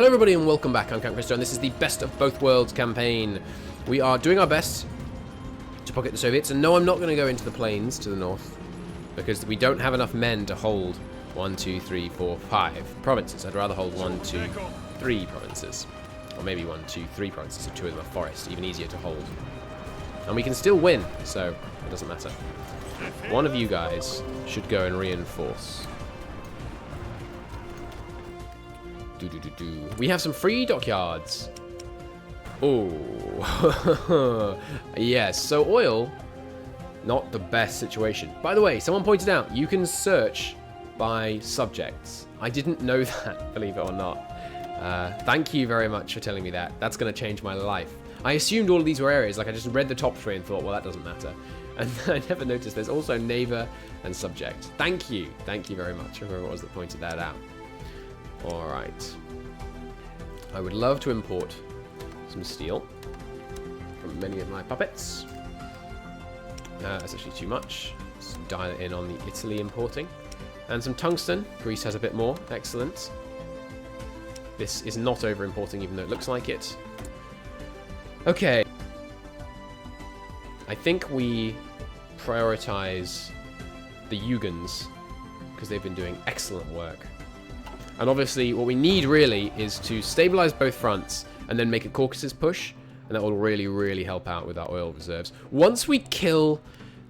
Hello everybody and welcome back. I'm Count Christo and this is the Best of Both Worlds campaign. We are doing our best to pocket the Soviets, and no, I'm not going to go into the plains to the north because we don't have enough men to hold 1, 2, 3, 4, 5 provinces. I'd rather hold 1, 2, 3 provinces, or maybe 1, 2, 3 provinces, so 2 of them are forests, even easier to hold. And we can still win, so it doesn't matter. One of you guys should go and reinforce. We have some free dockyards. Oh, yes. So oil, not the best situation. By the way, someone pointed out you can search by subjects. I didn't know that, believe it or not. Thank you very much for telling me that. That's going to change my life. I assumed all of these were areas. Like I just read the top 3 and thought, well, that doesn't matter. And I never noticed there's also neighbor and subject. Thank you very much. Whoever it was that pointed that out. Alright. I would love to import some steel from many of my puppets. That's actually too much. Let's dial it in on the Italy importing. And some tungsten. Greece has a bit more. Excellent. This is not over importing even though it looks like it. Okay. I think we prioritize the Jugends because they've been doing excellent work. And obviously, what we need really is to stabilize both fronts and then make a Caucasus push, and that will really, really help out with our oil reserves. Once we kill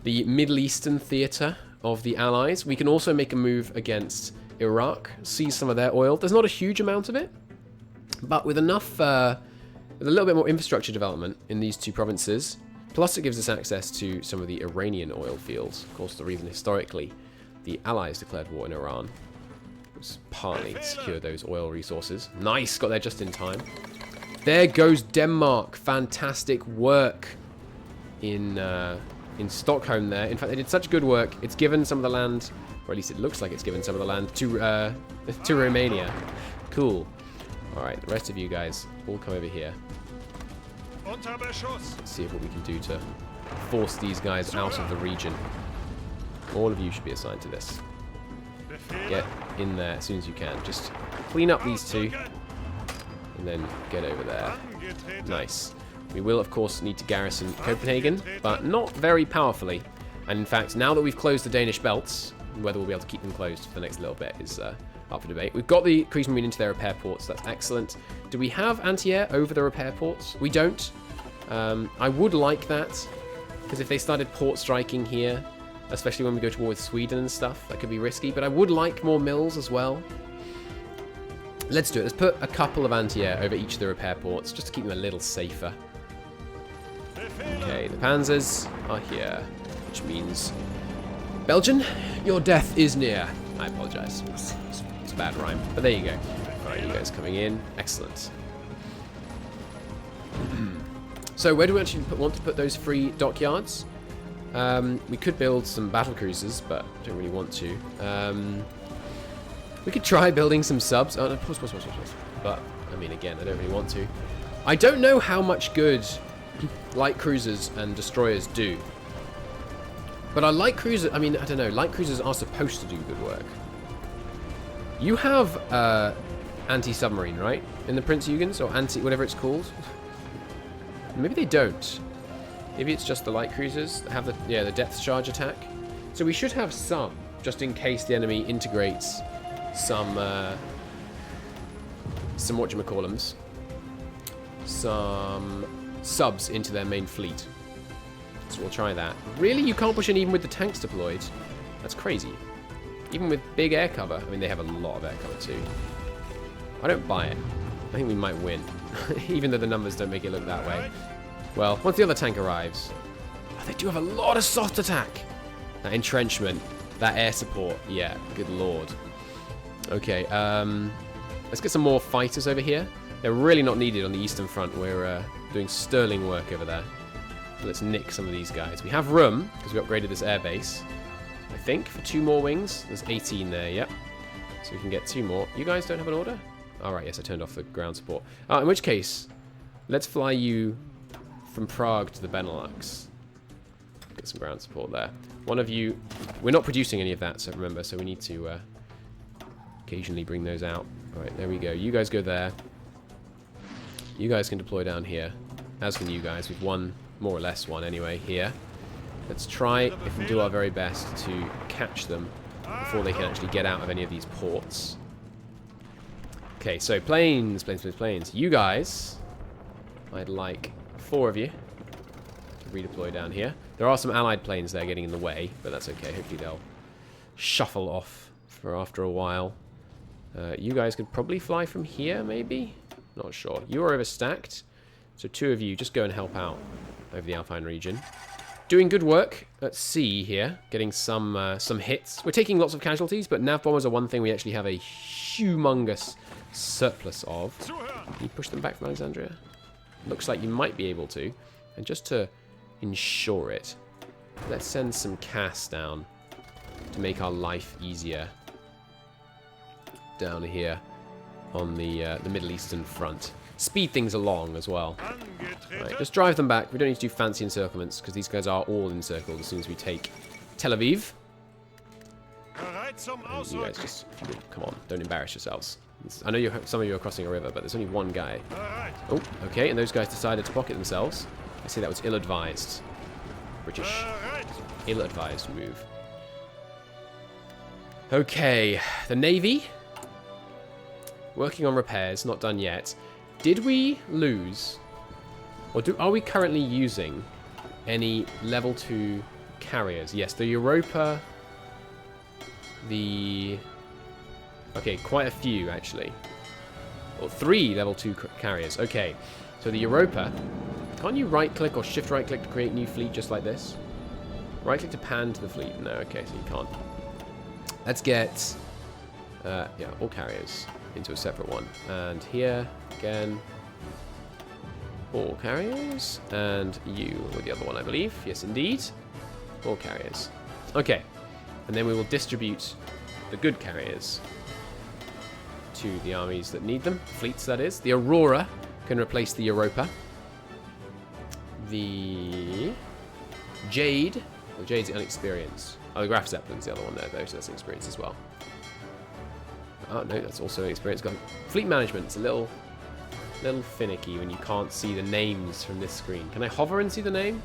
the Middle Eastern theater of the Allies, we can also make a move against Iraq, seize some of their oil. There's not a huge amount of it, but with enough, with a little bit more infrastructure development in these 2 provinces, plus it gives us access to some of the Iranian oil fields. Of course, the reason historically the Allies declared war in Iran partly to secure those oil resources. Nice, got there just in time. There goes Denmark. Fantastic work in Stockholm there. In fact, they did such good work. It's given some of the land, or at least it looks like it's given some of the land to Romania. Cool. All right, the rest of you guys all come over here. Let's see what we can do to force these guys out of the region. All of you should be assigned to this. Get in there as soon as you can. Just clean up these 2 and then get over there. Nice. We will, of course, need to garrison Copenhagen, but not very powerfully. And in fact, now that we've closed the Danish belts, whether we'll be able to keep them closed for the next little bit is up for debate. We've got the cruise marine into their repair ports. That's excellent. Do we have anti-air over the repair ports? We don't. I would like that, because if they started port striking here, especially when we go to war with Sweden and stuff, that could be risky, but I would like more mills as well. Let's do it. Let's put a couple of anti-air over each of the repair ports, just to keep them a little safer. Okay, the Panzers are here, which means... Belgian, your death is near. I apologize. It's a bad rhyme, but there you go. Alright, you guys coming in. Excellent. So where do we actually want to put those free dockyards? We could build some battle cruisers, but I don't really want to. We could try building some subs. Oh, no, pause. But, I mean, again, I don't really want to. I don't know how much good light cruisers and destroyers do. But I like cruisers. I mean, I don't know. Light cruisers are supposed to do good work. You have anti-submarine, right? In the Prince Eugens, or whatever it's called. Maybe they don't. Maybe it's just the light cruisers that have the depth charge attack. So we should have some, just in case the enemy integrates some whatchamacallums, some subs into their main fleet. So we'll try that. Really, you can't push in even with the tanks deployed? That's crazy. Even with big air cover. I mean, they have a lot of air cover too. I don't buy it. I think we might win, even though the numbers don't make it look that way. Well, once the other tank arrives... Oh, they do have a lot of soft attack! That entrenchment, that air support, yeah, good lord. Okay, let's get some more fighters over here. They're really not needed on the Eastern Front. We're doing sterling work over there. So let's nick some of these guys. We have room, because we upgraded this airbase, I think, for 2 more wings. There's 18 there, yep. So we can get 2 more. You guys don't have an order? Alright, yes, I turned off the ground support. In which case, let's fly you from Prague to the Benelux. Get some ground support there. One of you... We're not producing any of that, so remember, so we need to occasionally bring those out. Alright, there we go. You guys go there. You guys can deploy down here, as can you guys. We've won, more or less won anyway, here. Let's try, if we do our very best, to catch them before they can actually get out of any of these ports. Okay, so planes. You guys, I'd like 4 of you to redeploy down here. There are some allied planes there getting in the way, but that's okay. Hopefully they'll shuffle off for after a while. You guys could probably fly from here, maybe? Not sure. You are overstacked, so 2 of you just go and help out over the Alpine region. Doing good work at sea here, getting some hits. We're taking lots of casualties, but nav bombers are one thing we actually have a humongous surplus of. Can you push them back from Alexandria? Looks like you might be able to. And just to ensure it, let's send some CAS down to make our life easier down here on the Middle Eastern front. Speed things along as well. Right, just drive them back. We don't need to do fancy encirclements because these guys are all encircled as soon as we take Tel Aviv. And you guys just, come on, don't embarrass yourselves. I know some of you are crossing a river, but there's only one guy. Oh, okay, and those guys decided to pocket themselves. I say that was ill-advised. British. Ill-advised move. Okay, the Navy. Working on repairs, not done yet. Did we lose, or are we currently using any level 2 carriers? Yes, the Europa, okay, quite a few actually. Well, 3 level 2 carriers. Okay, so the Europa, can't you right click or shift right click to create new fleet just like this? Right click to pan to the fleet. No, okay, so you can't. Let's get, yeah, all carriers into a separate one. And here, again, all carriers. And you with the other one, I believe. Yes, indeed. All carriers. Okay. And then we will distribute the good carriers to the armies that need them. Fleets, that is. The Aurora can replace the Europa. The Jade. Well, Jade's the unexperienced. Oh, the Graf Zeppelin's the other one there, though, so that's an experience as well. Oh, no, that's also an experience. Got fleet management. It's a little finicky when you can't see the names from this screen. Can I hover and see the name?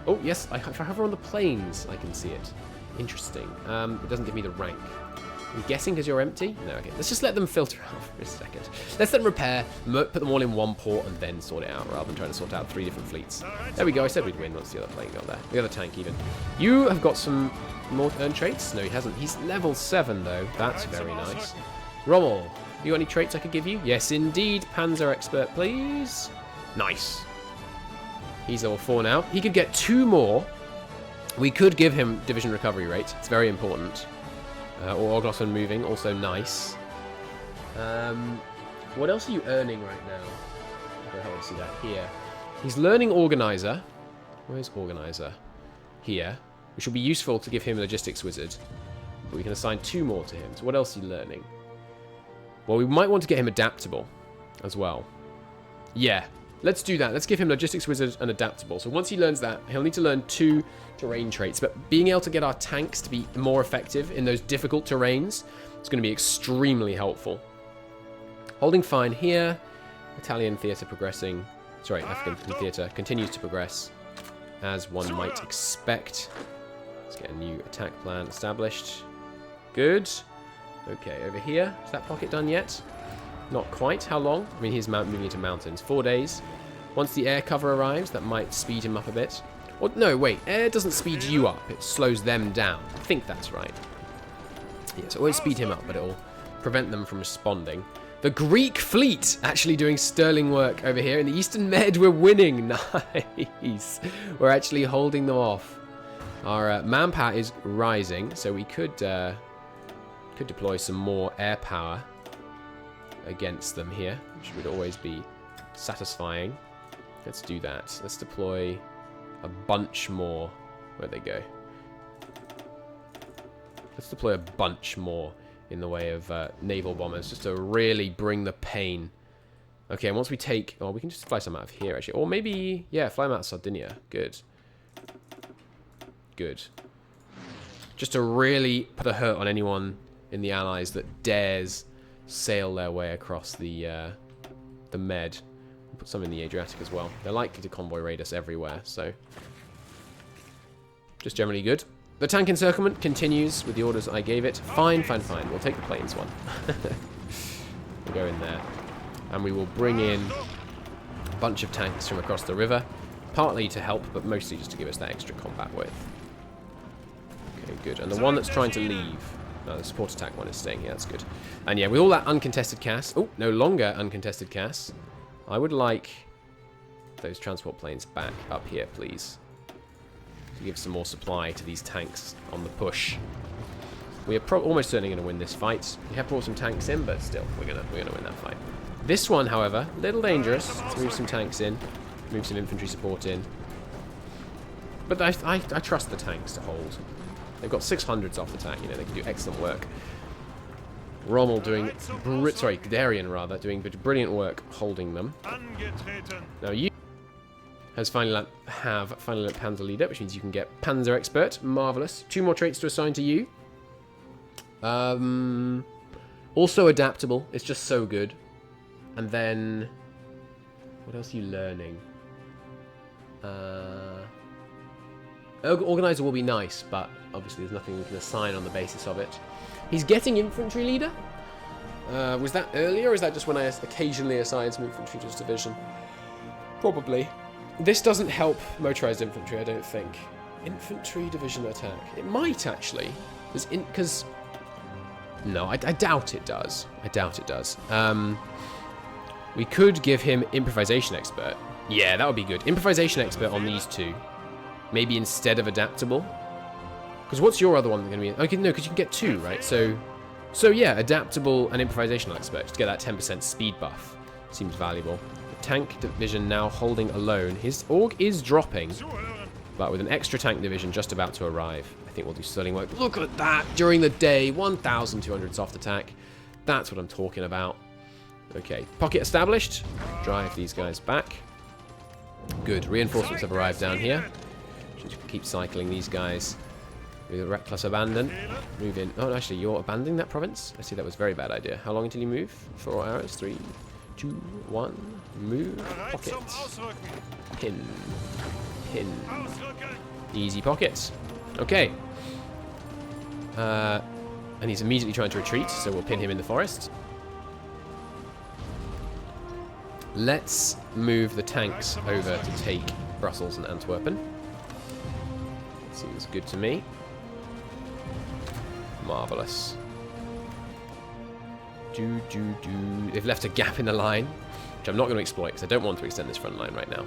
Oh, yes. If I hover on the planes, I can see it. Interesting. It doesn't give me the rank. I'm guessing because you're empty? No, okay. Let's just let them filter out for a second. Let's let them repair, put them all in one port, and then sort it out, rather than trying to sort out 3 different fleets. There we go. I said we'd win once the other plane got there. The other tank, even. You have got some more earned traits? No, he hasn't. He's level 7, though. That's very nice. Rommel, you got any traits I could give you? Yes, indeed. Panzer expert, please. Nice. He's level 4 now. He could get 2 more. We could give him division recovery rate. It's very important. Or Oglossen moving, also nice. What else are you earning right now? I don't know how to see that here. He's learning Organizer. Where's Organizer? Here. Which will be useful to give him Logistics Wizard. But we can assign 2 more to him. So what else are you learning? Well, we might want to get him Adaptable as well. Yeah, let's do that. Let's give him Logistics Wizard and Adaptable. So once he learns that, he'll need to learn 2 terrain traits. But being able to get our tanks to be more effective in those difficult terrains is going to be extremely helpful. Holding fine here. Italian theatre progressing. Sorry, African theatre continues to progress as one might expect. Let's get a new attack plan established. Good. Okay, over here. Is that pocket done yet? Not quite. How long? I mean, he's moving into mountains. 4 days. Once the air cover arrives, that might speed him up a bit. Or, no, wait. Air doesn't speed you up. It slows them down. I think that's right. Yes, it won't speed him up, but it will prevent them from responding. The Greek fleet actually doing sterling work over here. In the Eastern Med, we're winning. Nice. We're actually holding them off. Our manpower is rising, so we could deploy some more air power against them here, which would always be satisfying. Let's do that. Let's deploy a bunch more. Where'd they go? Let's deploy a bunch more in the way of naval bombers, just to really bring the pain. Okay, and once we take... Oh, we can just fly some out of here, actually. Or maybe... Yeah, fly them out of Sardinia. Good. Good. Just to really put a hurt on anyone in the Allies that dares sail their way across the Med Put some in the Adriatic as well. They're likely to convoy raid us everywhere, so just generally good. The tank encirclement continues with the orders I gave it. Fine, fine, fine. We'll take the plains one. We'll go in there. And we will bring in a bunch of tanks from across the river. Partly to help, but mostly just to give us that extra combat width. Okay, good. And the one that's trying to leave... No, the support attack one is staying here. That's good. And yeah, with all that uncontested CAS... Oh, no longer uncontested CAS. I would like those transport planes back up here, please. To give some more supply to these tanks on the push. We are almost certainly going to win this fight. We have brought some tanks in, but still, we're gonna win that fight. This one, however, a little dangerous. Let's move some tanks in. Move some infantry support in. But I trust the tanks to hold. They've got 600s off attack, you know, they can do excellent work. Rommel doing... Guderian, rather, doing brilliant work holding them. Now, you has finally let Panzer Leader, which means you can get Panzer Expert. Marvellous. 2 more traits to assign to you. Also adaptable. It's just so good. And then... What else are you learning? Organizer will be nice, but obviously there's nothing we can assign on the basis of it. He's getting Infantry Leader. Was that earlier, or is that just when I occasionally assign some infantry to his division? Probably. This doesn't help motorized infantry, I don't think. Infantry division attack. It might, actually. Because... No, I doubt it does. I doubt it does. We could give him Improvisation Expert. Yeah, that would be good. Improvisation Expert on these two. Maybe instead of Adaptable. Because what's your other one going to be? Okay, no, because you can get 2, right? So yeah, Adaptable and Improvisational Expert. To get that 10% speed buff. Seems valuable. The tank division now holding alone. His org is dropping. But with an extra tank division just about to arrive. I think we'll do sterling work. Look at that! During the day, 1,200 soft attack. That's what I'm talking about. Okay, pocket established. Drive these guys back. Good. Reinforcements have arrived down here. Just keep cycling these guys with a reckless abandon. Move in. Oh, actually, you're abandoning that province? I see that was a very bad idea. How long until you move? 4 hours. 3, 2, 1. Move. Pocket. Pin. Pin. Easy pockets. Okay. And he's immediately trying to retreat, so we'll pin him in the forest. Let's move the tanks over to take Brussels and Antwerpen. Seems good to me. Marvellous. They've left a gap in the line, which I'm not going to exploit because I don't want to extend this front line right now.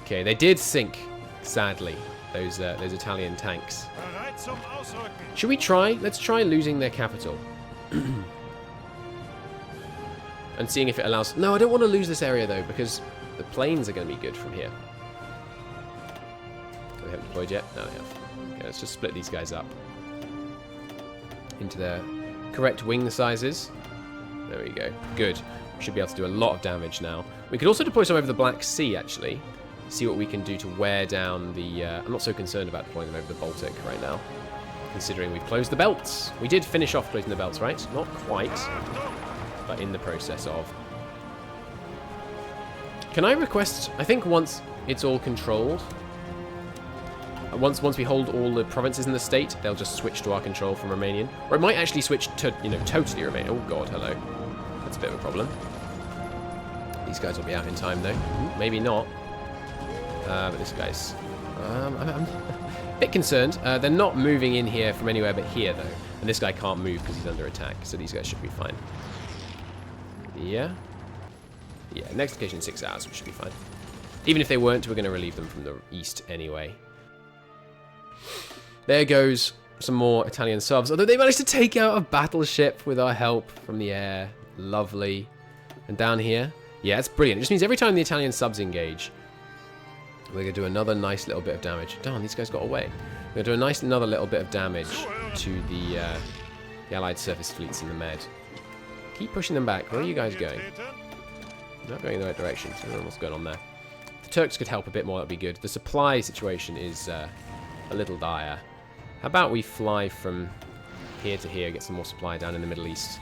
Okay, they did sink, sadly, those Italian tanks. Should we try? Let's try losing their capital. And seeing if it allows... No, I don't want to lose this area, though, because the planes are going to be good from here. They haven't deployed yet? No, they have. Okay, let's just split these guys up into their correct wing sizes. There we go. Good. We should be able to do a lot of damage now. We could also deploy some over the Black Sea, actually. See what we can do to wear down the... I'm not so concerned about deploying them over the Baltic right now, considering we've closed the belts. We did finish off closing the belts, right? Not quite, but in the process of. Can I request... I think once it's all controlled, once we hold all the provinces in the state, they'll just switch to our control from Romanian. Or it might actually switch to, you know, totally Romanian. Oh god, hello. That's a bit of a problem. These guys will be out in time, though. Maybe not. But this guy's... I'm a bit concerned. They're not moving in here from anywhere but here, though. And this guy can't move because he's under attack, so these guys should be fine. Yeah? Yeah, next occasion in 6 hours, we should be fine. Even if they weren't, we're going to relieve them from the east anyway. There goes some more Italian subs. Although they managed to take out a battleship with our help from the air. Lovely. And down here, yeah, it's brilliant. It just means every time the Italian subs engage, we're going to do another nice little bit of damage. Darn, these guys got away. We're going to do another little bit of damage to the Allied surface fleets in the Med. Keep pushing them back. Where are you guys going? You're not going in the right direction. So I don't know what's going on there. If the Turks could help a bit more, that'd be good. The supply situation is a little dire. How about we fly from here to here, get some more supply down in the Middle East.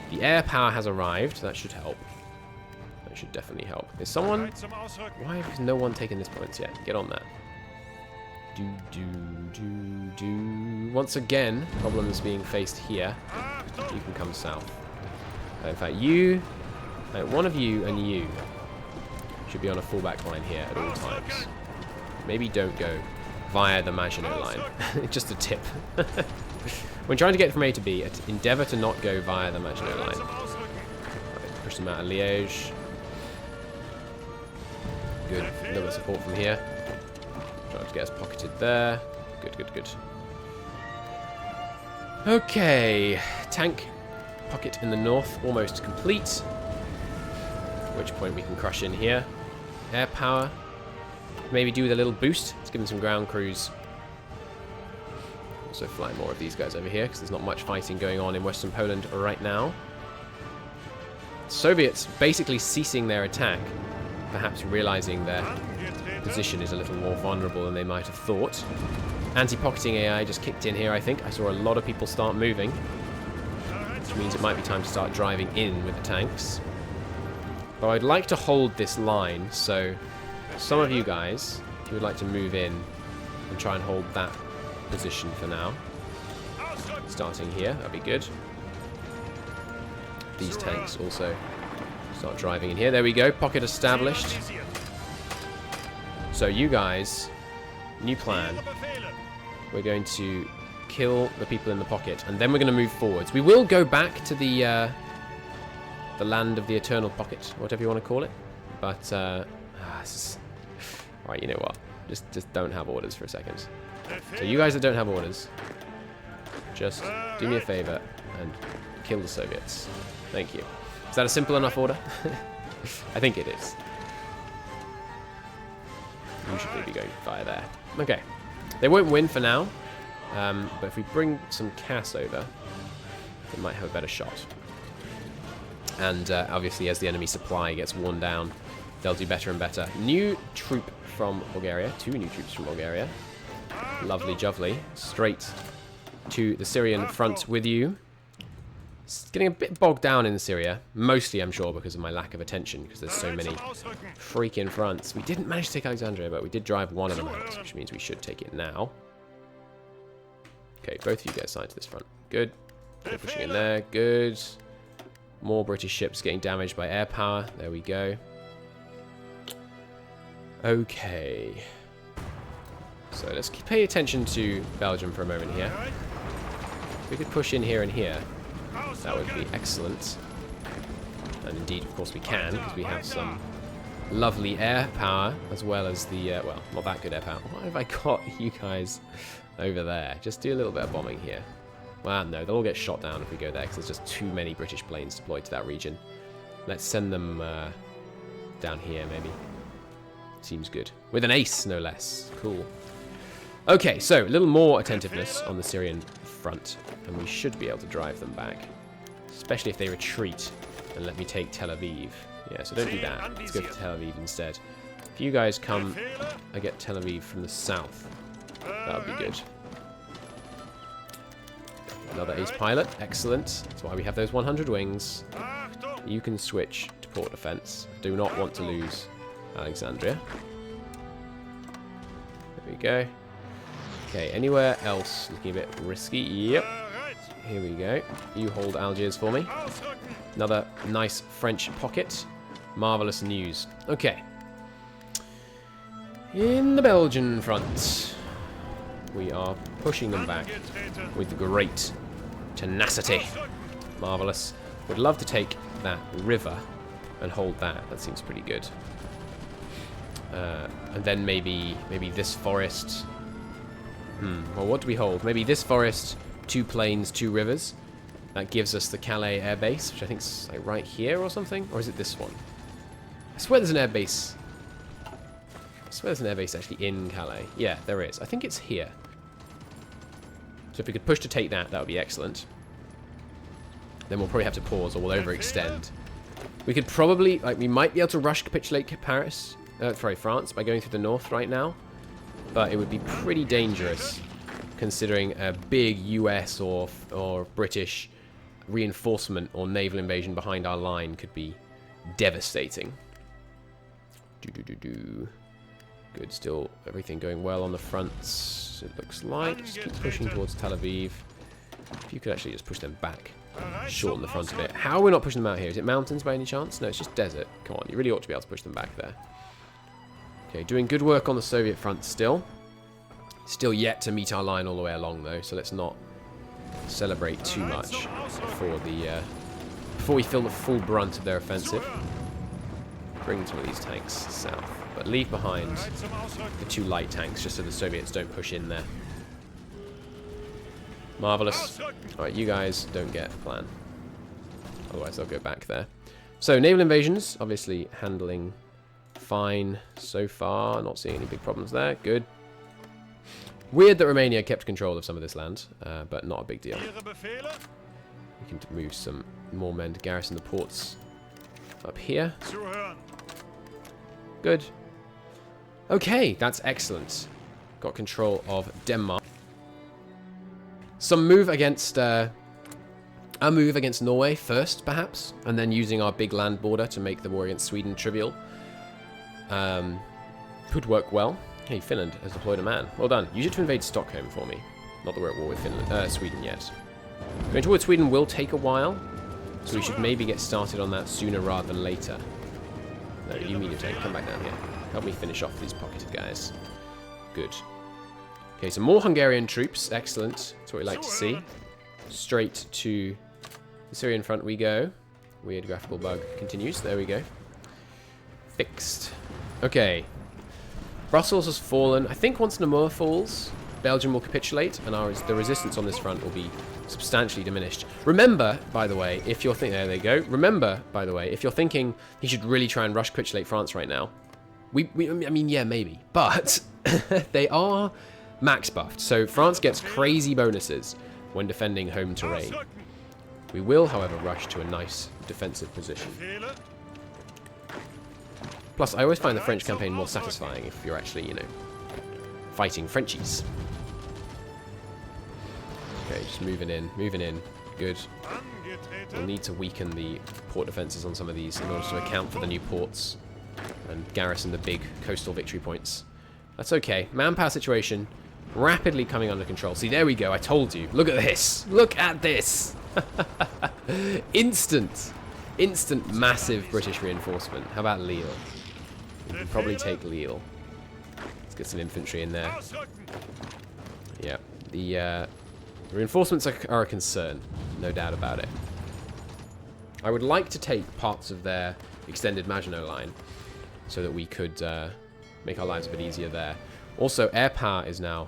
The air power has arrived. That should help. That It should definitely help. Is someone... Why has no one taken this point yet? Get on that. Once again, problems being faced here. You can come south. In fact, you... one of you and you should be on a fullback line here at all times. Maybe don't go via the Maginot line. Just a tip. When trying to get from A to B, endeavour to not go via the Maginot line. Right, push them out of Liège. Good. A little bit of support from here. Trying to get us pocketed there. Good, good, good. Okay. Tank pocket in the north, almost complete. At which point we can crush in here. Air power. Maybe do with a little boost. Let's give them some ground crews. Also fly more of these guys over here, because there's not much fighting going on in Western Poland right now. Soviets basically ceasing their attack, perhaps realizing their position is a little more vulnerable than they might have thought. Anti-pocketing AI just kicked in here, I think. I saw a lot of people start moving, which means it might be time to start driving in with the tanks. But I'd like to hold this line, so some of you guys, if you would like to move in and try and hold that position for now. Starting here, that'd be good. These tanks also start driving in here. There we go, pocket established. So you guys, new plan. We're going to kill the people in the pocket, and then we're going to move forwards. We will go back to the land of the eternal pocket, whatever you want to call it. But this is... right, you know what? Just don't have orders for a second. So you guys that don't have orders, just do me a favor and kill the Soviets. Thank you. Is that a simple enough order? I think it is. Usually be going via there. Okay. They won't win for now, but if we bring some CAS over, they might have a better shot. And obviously as the enemy supply gets worn down, they'll do better and better. New troop from Bulgaria. 2 new troops from Bulgaria. Lovely jubbly. Straight to the Syrian front with you. It's getting a bit bogged down in Syria. Mostly, I'm sure, because of my lack of attention, because there's so many freaking fronts. We didn't manage to take Alexandria, but we did drive one of them out, which means we should take it now. Okay, both of you get assigned to this front. Good. They're pushing in there. Good. More British ships getting damaged by air power. There we go. Okay. So let's pay attention to Belgium for a moment here. If we could push in here and here, that would be excellent. And indeed, of course, we can, because we have some lovely air power, as well as the, well, not that good air power. Why have I got you guys over there? Just do a little bit of bombing here. Well, no, they'll all get shot down if we go there, because there's just too many British planes deployed to that region. Let's send them down here, maybe. Seems good. With an ace, no less. Cool. Okay, so a little more attentiveness on the Syrian front, and we should be able to drive them back. Especially if they retreat and let me take Tel Aviv. Yeah, so don't do that. Let's go for Tel Aviv instead. If you guys come and get Tel Aviv from the south, that would be good. Another ace pilot. Excellent. That's why we have those 100 wings. You can switch to port defense. Do not want to lose Alexandria. There we go. Okay, anywhere else looking a bit risky? Yep. Here we go. You hold Algiers for me. Another nice French pocket. Marvelous news. Okay. In the Belgian front, we are pushing them back with great tenacity. Marvelous. Would love to take that river and hold that. That seems pretty good. And then maybe this forest. Well, what do we hold? Maybe this forest, 2 plains, 2 rivers. That gives us the Calais air base, which I think is like right here or something. Or is it this one? I swear there's an air base. I swear there's an air base actually in Calais. Yeah, there is. I think it's here. So if we could push to take that, that would be excellent. Then we'll probably have to pause or we'll overextend. We could probably, like, we might be able to rush capitulate France by going through the north right now. But it would be pretty dangerous, considering a big US or British reinforcement or naval invasion behind our line could be devastating. Good, still everything going well on the fronts, it looks like. Just keep pushing towards Tel Aviv. If you could actually just push them back, shorten the front a bit. How are we not pushing them out here? Is it mountains by any chance? No, it's just desert. Come on, you really ought to be able to push them back there. Okay, doing good work on the Soviet front still. Still yet to meet our line all the way along though, so let's not celebrate too much before we feel the full brunt of their offensive. Bring some of these tanks south, but leave behind the 2 light tanks just so the Soviets don't push in there. Marvelous. Alright, you guys don't get a plan. Otherwise they'll go back there. So, naval invasions, obviously handling fine so far. Not seeing any big problems there. Good. Weird that Romania kept control of some of this land, but not a big deal. We can move some more men to garrison the ports up here. Good. Okay, that's excellent. Got control of Denmark. Some move against a move against Norway first, perhaps, and then using our big land border to make the war against Sweden trivial. Could work well. Hey, Finland has deployed a man. Well done. Use it to invade Stockholm for me. Not that we're at war with Sweden yet. Going towards Sweden will take a while, so we should maybe get started on that sooner rather than later. No, you medium tank, come back down here. Help me finish off these pocketed guys. Good. Okay, some more Hungarian troops. Excellent. That's what we like to see. Straight to the Syrian front we go. Weird graphical bug continues. There we go. Fixed. Okay. Brussels has fallen. I think once Namur falls, Belgium will capitulate, and the resistance on this front will be substantially diminished. Remember, by the way, if you're thinking... There they go. Remember, by the way, if you're thinking he should really try and rush capitulate France right now, I mean, yeah, maybe. But they are max buffed, so France gets crazy bonuses when defending home terrain. We will, however, rush to a nice defensive position. Plus, I always find the French campaign more satisfying if you're actually, you know, fighting Frenchies. Okay, just moving in. Good. We'll need to weaken the port defenses on some of these in order to account for the new ports and garrison the big coastal victory points. That's okay. Manpower situation rapidly coming under control. See, there we go. I told you. Look at this. Look at this. Instant massive British reinforcement. How about Lille? We can probably take Lille. Let's get some infantry in there. Yeah, the reinforcements are a concern, no doubt about it. I would like to take parts of their extended Maginot Line so that we could make our lives a bit easier there. Also, air power is now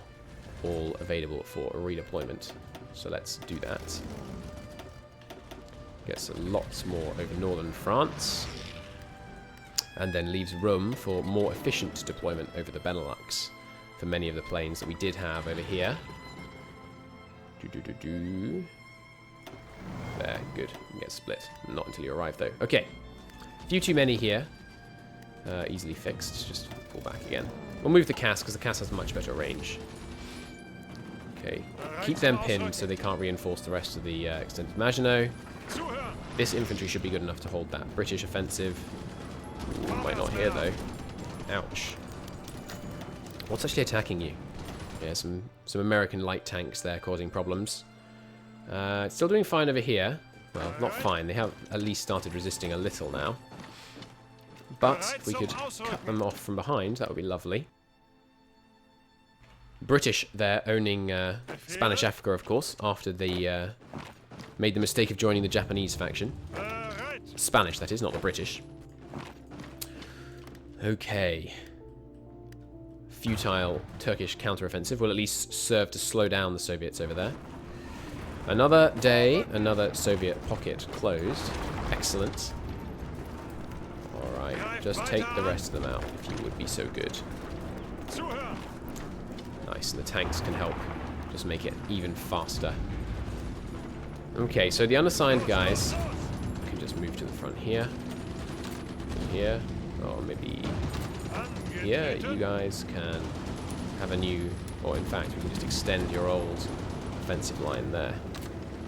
all available for a redeployment, so let's do that. Gets lots more over northern France, and then leaves room for more efficient deployment over the Benelux for many of the planes that we did have over here. There, good. You can get split. Not until you arrive, though. Okay. A few too many here. Easily fixed. Just pull back again. We'll move the CAS, because the CAS has much better range. Okay. Keep them pinned so they can't reinforce the rest of the extended Maginot. This infantry should be good enough to hold that British offensive. Ooh, might not here, though. Ouch. What's actually attacking you? Yeah, some American light tanks there causing problems. It's still doing fine over here. Well, not fine. They have at least started resisting a little now. But if we could cut them off from behind, that would be lovely. British there owning Spanish Africa, of course, after they made the mistake of joining the Japanese faction. Spanish, that is, not the British. Okay. Futile Turkish counteroffensive will at least serve to slow down the Soviets over there. Another day, another Soviet pocket closed. Excellent. Alright, just take the rest of them out, if you would be so good. Nice, and the tanks can help just make it even faster. Okay, so the unassigned guys can just move to the front here. Here. Or maybe here. You guys can have a new... Or in fact, we can just extend your old offensive line there.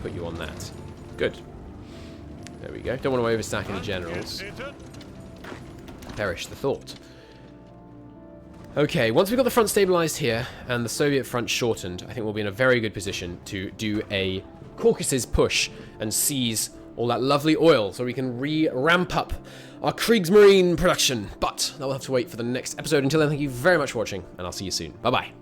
Put you on that. Good. There we go. Don't want to overstack any generals. Perish the thought. Okay, once we've got the front stabilized here and the Soviet front shortened, I think we'll be in a very good position to do a Caucasus push and seize all that lovely oil so we can ramp up our Kriegsmarine production. But that will have to wait for the next episode. Until then, thank you very much for watching, and I'll see you soon. Bye-bye.